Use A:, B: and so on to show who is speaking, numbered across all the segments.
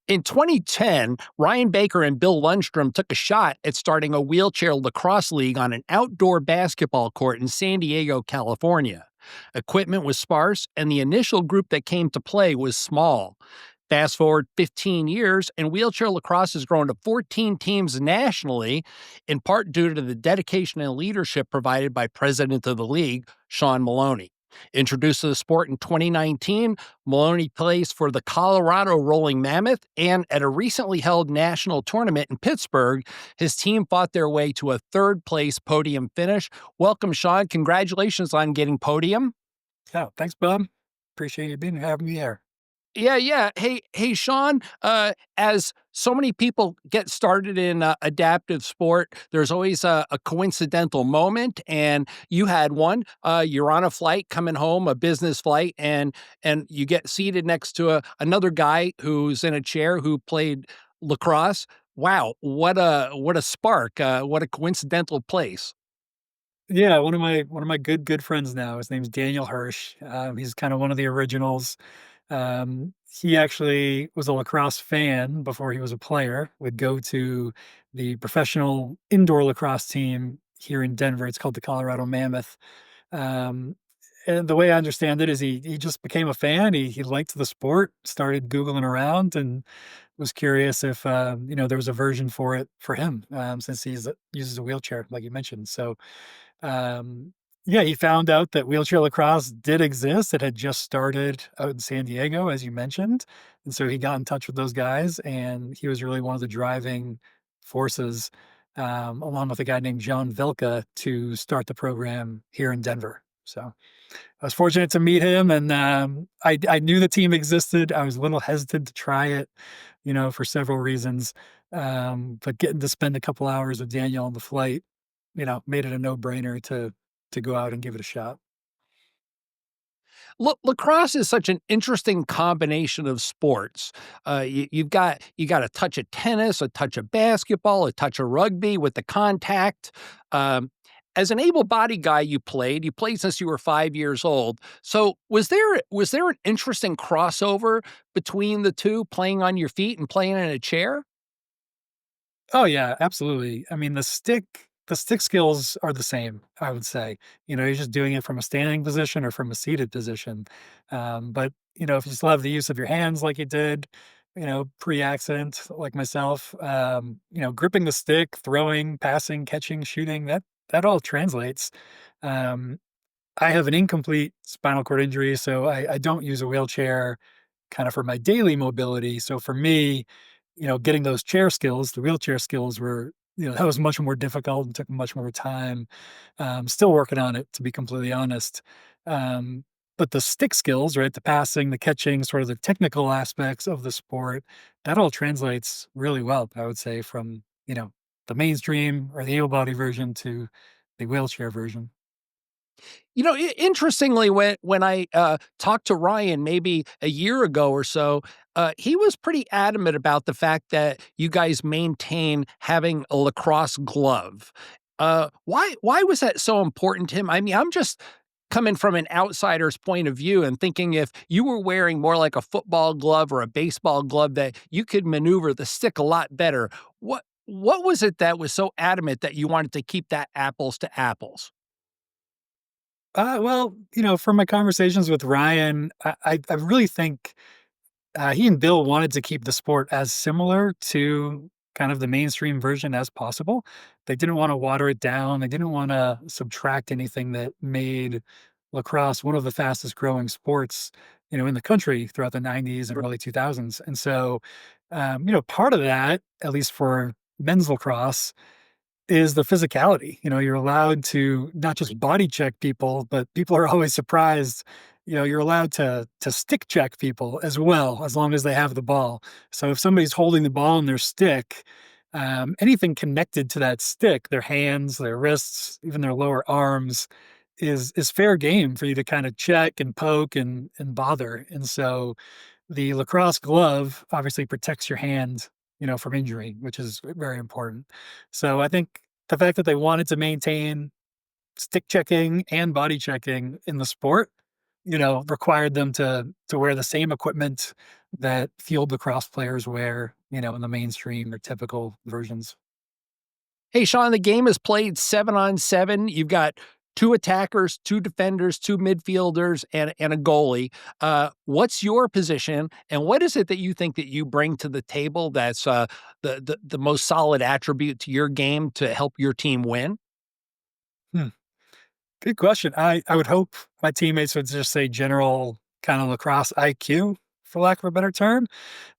A: In 2010, Ryan Baker and Bill Lundstrom took a shot at starting a wheelchair lacrosse league on an outdoor basketball court in San Diego, California. Equipment was sparse, and the initial group that came to play was small. Fast forward 15 years, and wheelchair lacrosse has grown to 14 teams nationally, in part due to the dedication and leadership provided by President of the league, Shawn Maloney. Introduced to the sport in 2019, Maloney plays for the Colorado Rolling Mammoth, and at a recently held national tournament in Pittsburgh, his team fought their way to a third place podium finish. Welcome, Shawn. Congratulations on getting podium.
B: Oh, thanks, Bob. Appreciate you having me here.
A: Yeah. Hey, Shawn. As so many people get started in adaptive sport, there's always a coincidental moment, and you had one. You're on a flight coming home, a business flight, and you get seated next to another guy who's in a chair who played lacrosse. Wow, what a spark! What a coincidental place.
B: Yeah, one of my good friends now. His name's Daniel Hirsch. He's kind of one of the originals. He actually was a lacrosse fan before he was a player. Would go to the professional indoor lacrosse team here in Denver. It's called the Colorado Mammoth. Um, and the way I understand it is he just became a fan. He liked the sport, started Googling around, and was curious if there was a version for it for him, since uses a wheelchair, like you mentioned. So yeah, he found out that wheelchair lacrosse did exist. It had just started out in San Diego, as you mentioned. And so he got in touch with those guys, and he was really one of the driving forces, along with a guy named John Vilka, to start the program here in Denver. So I was fortunate to meet him, and I knew the team existed. I was a little hesitant to try it, for several reasons. But getting to spend a couple hours with Daniel on the flight, made it a no-brainer to go out and give it a shot.
A: Lacrosse is such an interesting combination of sports. You've got a touch of tennis, a touch of basketball, a touch of rugby with the contact. Um, as an able-bodied guy, you played since you were 5 years old. So was there an interesting crossover between the two, playing on your feet and playing in a chair?
B: Oh yeah, absolutely. I mean, the stick skills are the same, I would say. You're just doing it from a standing position or from a seated position. But if you still have the use of your hands like you did, pre-accident like myself, gripping the stick, throwing, passing, catching, shooting, that all translates. Um, I have an incomplete spinal cord injury, so I don't use a wheelchair kind of for my daily mobility. So for me, getting those chair skills, the wheelchair skills were, that was much more difficult and took much more time. Still working on it, to be completely honest. Um, but the stick skills, right? The passing, the catching, sort of the technical aspects of the sport, that all translates really well, I would say, from, the mainstream or the able body version to the wheelchair version.
A: Interestingly, when I talked to Ryan maybe a year ago or so, he was pretty adamant about the fact that you guys maintain having a lacrosse glove. Why was that so important to him? I mean, I'm just coming from an outsider's point of view and thinking if you were wearing more like a football glove or a baseball glove, that you could maneuver the stick a lot better. What was it that was so adamant that you wanted to keep that apples to apples?
B: Well, from my conversations with Ryan, I really think he and Bill wanted to keep the sport as similar to kind of the mainstream version as possible. They didn't want to water it down. They didn't want to subtract anything that made lacrosse one of the fastest growing sports, in the country throughout the 90s and early 2000s. And so, part of that, at least for men's lacrosse, is the physicality. You're allowed to not just body check people, but people are always surprised. You're allowed to stick check people as well, as long as they have the ball. So if somebody's holding the ball in their stick, anything connected to that stick, their hands, their wrists, even their lower arms, is fair game for you to kind of check and poke and bother. And so the lacrosse glove obviously protects your hand, from injury, which is very important. So I think the fact that they wanted to maintain stick checking and body checking in the sport, required them to wear the same equipment that field lacrosse players wear, in the mainstream or typical versions.
A: Hey, Shawn, the game is played 7-on-7. You've got two attackers, two defenders, two midfielders, and a goalie. What's your position, and what is it that you think that you bring to the table that's the most solid attribute to your game to help your team win?
B: Hmm. Good question. I would hope my teammates would just say general kind of lacrosse IQ, for lack of a better term.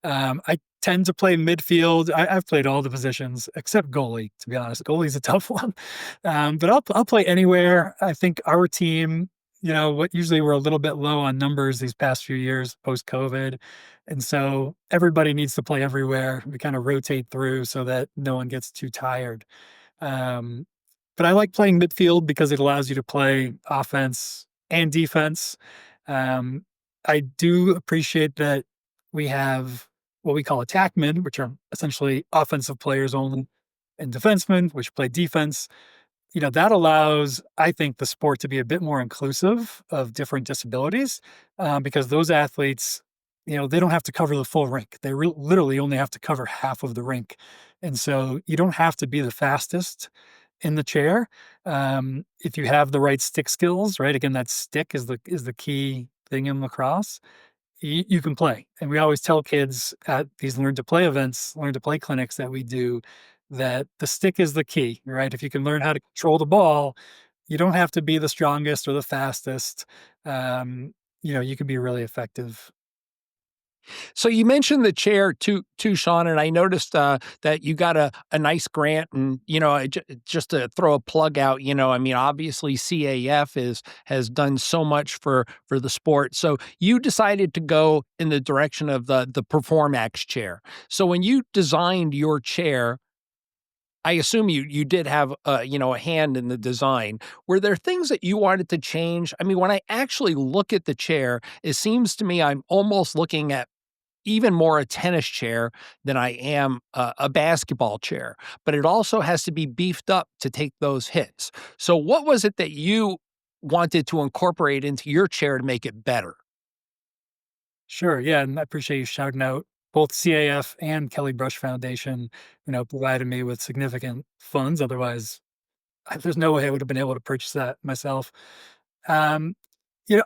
B: I tend to play midfield. I've played all the positions except goalie, to be honest. Goalie's a tough one. But I'll play anywhere. I think our team, what usually we're a little bit low on numbers these past few years post COVID. And so everybody needs to play everywhere. We kind of rotate through so that no one gets too tired. Um, but I like playing midfield because it allows you to play offense and defense. Um, I do appreciate that we have what we call attackmen, which are essentially offensive players only, and defensemen, which play defense. That allows, I think, the sport to be a bit more inclusive of different disabilities, because those athletes, they don't have to cover the full rink. They literally only have to cover half of the rink. And so you don't have to be the fastest in the chair. If you have the right stick skills, right? Again, that stick is the key thing in lacrosse. You can play. And we always tell kids at these learn to play events, learn to play clinics that we do, that the stick is the key, right? If you can learn how to control the ball, you don't have to be the strongest or the fastest. You can be really effective.
A: So you mentioned the chair too, Shawn, and I noticed that you got a nice grant, and just to throw a plug out, I mean, obviously CAF has done so much for the sport. So you decided to go in the direction of the PerformX chair. So when you designed your chair, I assume you did have a hand in the design. Were there things that you wanted to change? I mean, when I actually look at the chair, it seems to me I'm almost looking at even more a tennis chair than I am a basketball chair, but it also has to be beefed up to take those hits. So what was it that you wanted to incorporate into your chair to make it better?
B: Sure. Yeah. And I appreciate you shouting out both CAF and Kelly Brush Foundation, provided me with significant funds. Otherwise, there's no way I would have been able to purchase that myself. Um,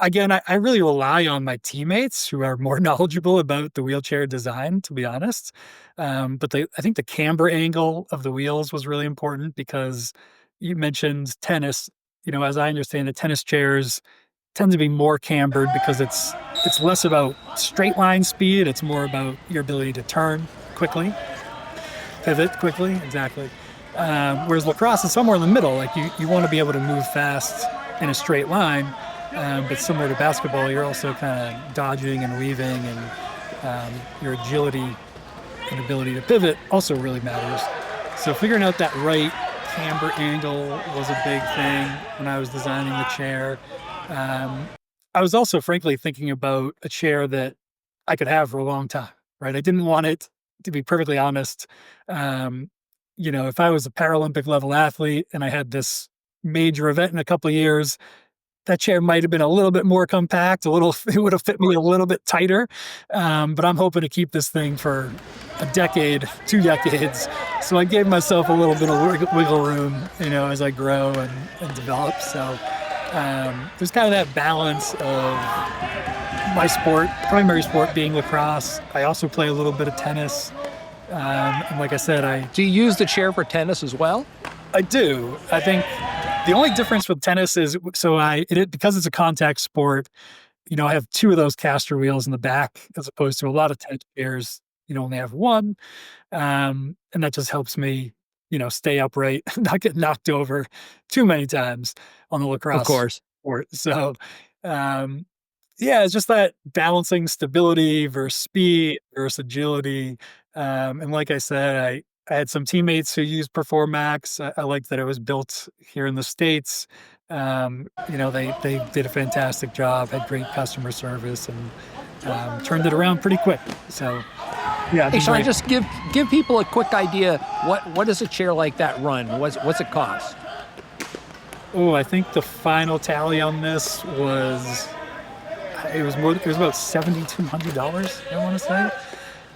B: again, I really rely on my teammates who are more knowledgeable about the wheelchair design, to be honest. But I think the camber angle of the wheels was really important because you mentioned tennis. As I understand it, tennis chairs tend to be more cambered because it's less about straight line speed. It's more about your ability to turn quickly, pivot quickly. Exactly. Whereas lacrosse is somewhere in the middle. Like you want to be able to move fast in a straight line. But similar to basketball, you're also kind of dodging and weaving, and your agility and ability to pivot also really matters. So figuring out that right camber angle was a big thing when I was designing the chair. I was also frankly thinking about a chair that I could have for a long time, right? I didn't want it, to be perfectly honest. If I was a Paralympic level athlete and I had this major event in a couple of years, that chair might have been a little bit more compact, it would have fit me a little bit tighter. But I'm hoping to keep this thing for a decade, 2 decades. So I gave myself a little bit of wiggle room, as I grow and develop. So there's kind of that balance of my sport, primary sport being lacrosse. I also play a little bit of tennis. And like I said,
A: Do you use the chair for tennis as well?
B: I do. I think the only difference with tennis is because it's a contact sport, I have 2 of those caster wheels in the back as opposed to a lot of tennis chairs, only have 1. And that just helps me, stay upright, not get knocked over too many times on the
A: Of
B: lacrosse
A: course.
B: court. So, yeah, it's just that balancing stability versus speed versus agility. And like I said, I had some teammates who used PerformX. I liked that it was built here in the States. They did a fantastic job, had great customer service, and turned it around pretty quick. So, yeah.
A: Hey, Shawn, just give people a quick idea. What does a chair like that run? What's it cost?
B: Oh, I think the final tally on this was It was about $7,200, I want to say.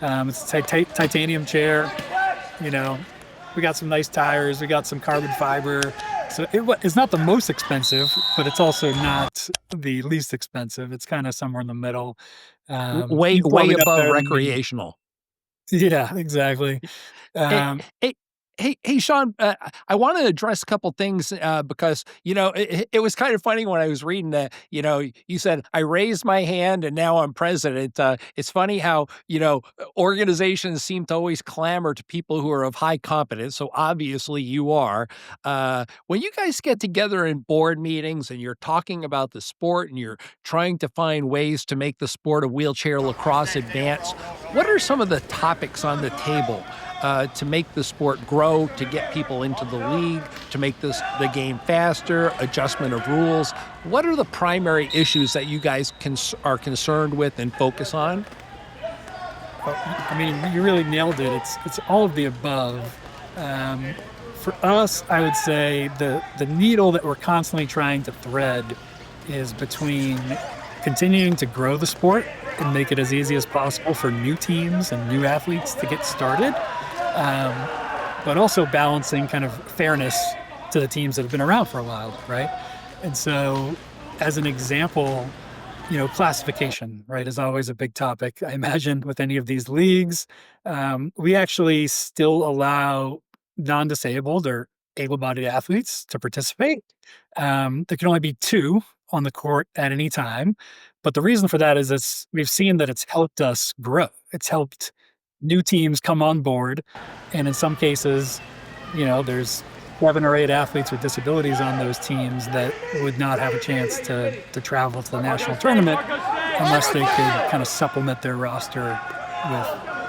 B: It's a titanium chair. You know, we got some nice tires. We got some carbon fiber. So it's not the most expensive, but it's also not the least expensive. It's kind of somewhere in the middle.
A: Way
B: You'd
A: way
B: probably up
A: above
B: there than me.
A: recreational.
B: Yeah, exactly.
A: Hey,
B: Um,
A: hey, hey, Shawn, I want to address a couple things because it was kind of funny when I was reading that. You said I raised my hand and now I'm president. It's funny how organizations seem to always clamor to people who are of high competence. So obviously you are. When you guys get together in board meetings and you're talking about the sport and you're trying to find ways to make the sport of wheelchair lacrosse advance, what are some of the topics on the table to make the sport grow, to get people into the league, to make the game faster, adjustment of rules? What are the primary issues that you guys are concerned with and focus on?
B: I mean, you really nailed it. It's all of the above. Um, for us, I would say the needle that we're constantly trying to thread is between continuing to grow the sport and make it as easy as possible for new teams and new athletes to get started, um, but also balancing kind of fairness to the teams that have been around for a while, right? And so, as an example, classification, right, is always a big topic. I imagine with any of these leagues, we actually still allow non-disabled or able-bodied athletes to participate. There can only be two on the court at any time. But the reason for that is we've seen that it's helped us grow. It's helped new teams come on board. And in some cases, there's 7 or 8 athletes with disabilities on those teams that would not have a chance to travel to the national tournament unless they could kind of supplement their roster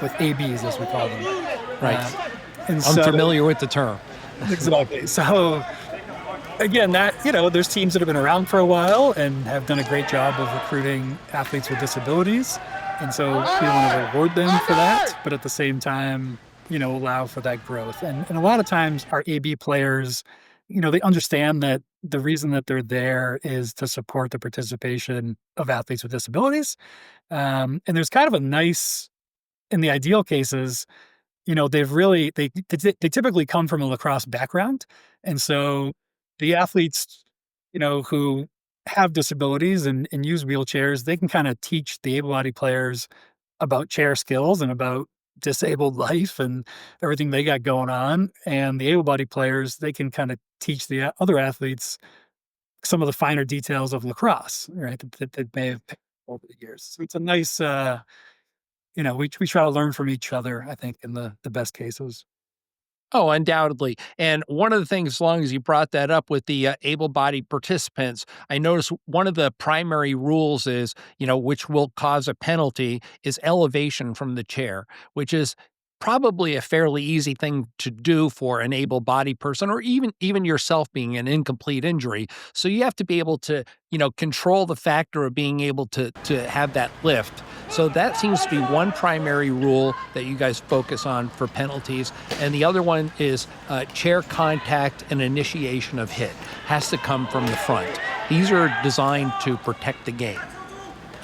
B: with ABs, as we call them.
A: Right.
B: And
A: I'm familiar with the term.
B: exactly. So again, there's teams that have been around for a while and have done a great job of recruiting athletes with disabilities. And so we want to reward them for that, but at the same time, allow for that growth. And a lot of times our AB players, they understand that the reason that they're there is to support the participation of athletes with disabilities. And there's kind of a nice, in the ideal cases, they typically come from a lacrosse background. And so the athletes, who have disabilities and use wheelchairs, they can kind of teach the able-bodied players about chair skills and about disabled life and everything they got going on. And the able-bodied players, they can kind of teach the other athletes some of the finer details of lacrosse, right? That may have picked up over the years. So it's a nice, we try to learn from each other, I think, in the best cases.
A: Oh, undoubtedly. And one of the things, as long as you brought that up with the able-bodied participants, I noticed one of the primary rules is, which will cause a penalty, is elevation from the chair, which is probably a fairly easy thing to do for an able-bodied person, or even yourself being an incomplete injury. So you have to be able to, control the factor of being able to have that lift. So that seems to be one primary rule that you guys focus on for penalties. And the other one is chair contact and initiation of hit has to come from the front. These are designed to protect the game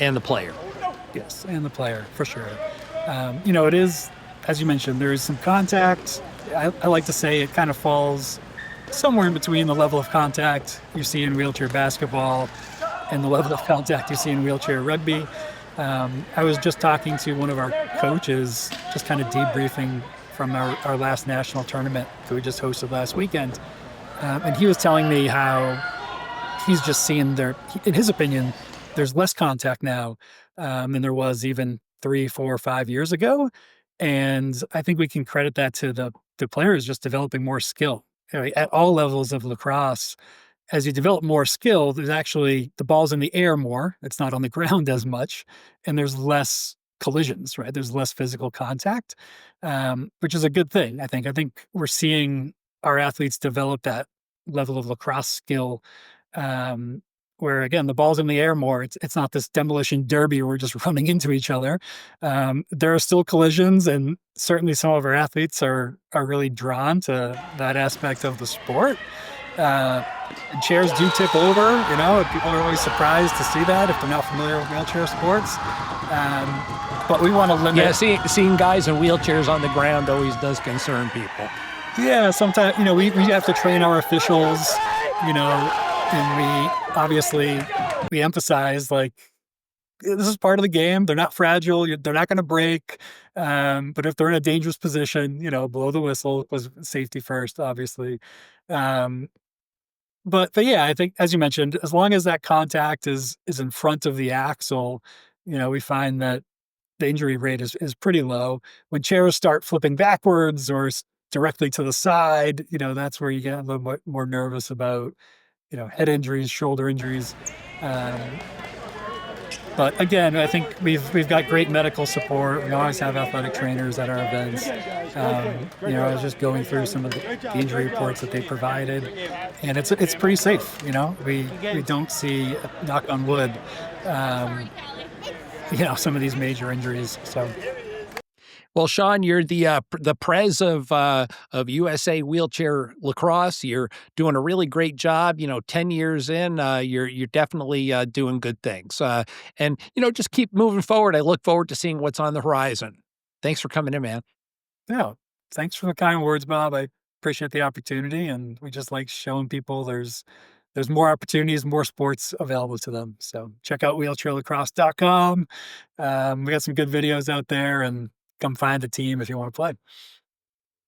A: and the player.
B: Yes, and the player, for sure. It is, as you mentioned, there is some contact. I like to say it kind of falls somewhere in between the level of contact you see in wheelchair basketball and the level of contact you see in wheelchair rugby. I was just talking to one of our coaches, just kind of debriefing from our last national tournament that we just hosted last weekend. And he was telling me how he's just seeing in his opinion, there's less contact now than there was even 3, 4, 5 years ago. And I think we can credit that to the players just developing more skill. At all levels of lacrosse, as you develop more skill, there's actually the ball's in the air more. It's not on the ground as much, and there's less collisions, right? There's less physical contact, which is a good thing. I think we're seeing our athletes develop that level of lacrosse skill, where again the ball's in the air more. It's not this demolition derby where we're just running into each other. There are still collisions, and certainly some of our athletes are really drawn to that aspect of the sport. Uh, and chairs do tip over, you know, and people are always surprised to see that if they're not familiar with wheelchair sports. But we want to
A: Yeah,
B: limit.
A: seeing guys in wheelchairs on the ground always does concern people.
B: Yeah, sometimes, you know, we have to train our officials, you know, and we obviously we emphasize like this is part of the game. They're not fragile. They're not going to break. But if they're in a dangerous position, you know, blow the whistle was safety first, obviously. Um, but yeah, I think as you mentioned, as long as that contact is in front of the axle, you know, we find that the injury rate is pretty low. When chairs start flipping backwards or directly to the side, you know, that's where you get a little more nervous about, you know, head injuries, shoulder injuries. Um, but again, I think we've got great medical support. We always have athletic trainers at our events. You know, I was just going through some of the injury reports that they provided, and it's pretty safe. You know, we don't see, knock on wood, um, you know, some of these major injuries. So
A: Well, Shawn, you're the prez of USA Wheelchair Lacrosse. You're doing a really great job. 10 years in, you're definitely doing good things. And just keep moving forward. I look forward to seeing what's on the horizon. Thanks for coming in, man.
B: yeah, thanks for the kind words, Bob. I appreciate the opportunity, and we just like showing people there's more opportunities, more sports available to them. So check out wheelchairlacrosse.com. We got some good videos out there, and come find a team if you want to play.